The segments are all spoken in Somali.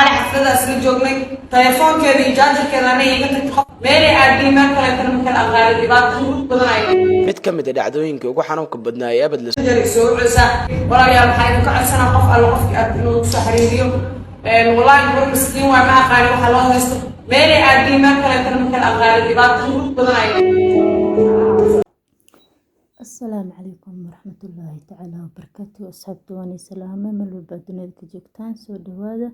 xalay xafladaas la joognay telefoonkeeda iyo jaajarkeedana iga tagtay qof meelay aadii meel kaleetana markala aqaali dhibaato badan ay mid ka mid ah dhacdooyinkii ugu xanuunka badnaa ee abad la soo cusub walaalayaal waxaa idinka codsanaa qof alla qofkii aad inuu soo xiriiriyo wallaahi war miskiin waa ma aqaani waxa loo haysto meelay aadii meel kaleetana markala aqaali dhibaato badan ay السلام عليكم ورحمة الله تعالى وبركاته. أصحابتي واني سلامة من البادنة كجوكتان سو دوادا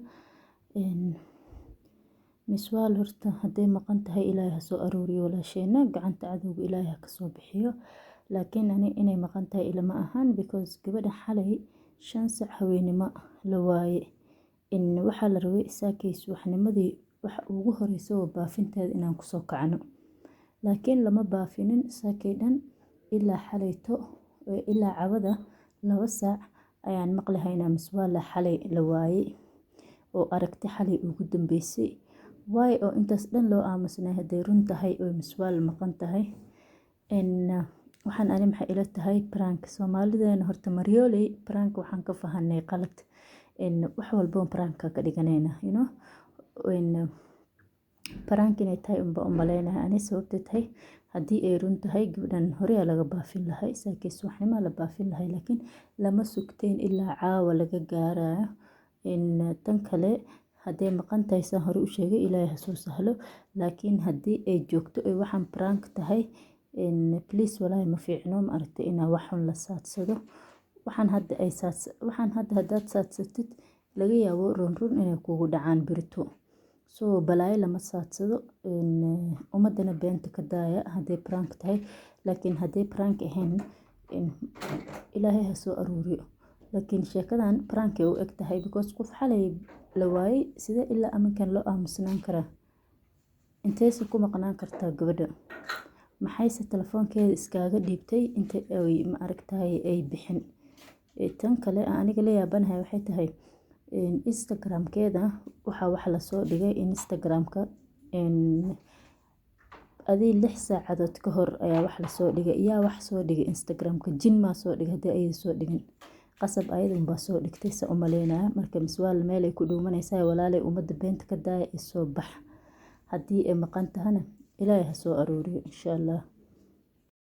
مسوال هرتا هدي مقنتها إلهي سو أروري ولا شينا قعنت عدو إلهي كسو بحيو لكن أنا إني مقنتها إلى ما أهان because قبدا حالي شانس حويني ما لواي إن وحال روي ساكيس وحنا مدي وغهري سو بافنتها إنا كسو كعنو لكن لما بافنين ساكيدان ilaa xalayto ilaa cawada 2 saac ayaan maqlahaynaa miswaala xalay la waayay oo aragti xalay ugu dambeysay way oo intaas dhan loo aamusnaa haday run tahay oo miswaal maqan tahay waxaan ani maxay ila tahay prank Soomaalideena horta maryooley prank waxaan ka fahanay qalad wax walba prank ka dhiganayna prank inay tahay u maleynaa ani sababtay tahay haddii ay run tahay gabadhan hore laga baafin lahay saakiis waxnimo la baafin lahay laakiin lama sugteen ilaa caawa laga gaarayo tan kale haddii maqan tahay san hore u sheegay ilaahay soo sahlo laakiin haddii ay joogto ay waxaan prank tahay please walaahi ma fiicno ma aragtay inaa wax xun la saadsado waxaan hadda haddaad saadsatid laga yaabo run inay kugu dhacaan birito so balaayo lama saadsado umadana beenta ka daaya haddii prank tahay laakiin haddii prank ahayn ilaahay ha soo aruuriyo laakiin sheekadan prank ay u eg tahay because qof xalay la waayay sida ilaa amankan loo aamusnaan karaa inteesa ku maqnaan kartaa gabadha maxayse telefoonkeeda iskaaga dhiibtay inta ay ma aragtahay ay bixin tan kale aniga la yaabanahay waxay tahay Instagram-keeda wax la soo dhigay Instagram-ka adii 6 saacadood ka hor ayaa wax la soo dhigay wax soo dhigay Instagram-ka jin ma soo dhigay hadii ay soo dhigin qasab ayadan ba soo dhigtay sa umaleynaa marka miswaal meel ay ku dhuumanaysaa walaalay umada beenta ka daaya soo bax haddii ay maqan tahana ilaahay ha soo aruuriyo insha Allah.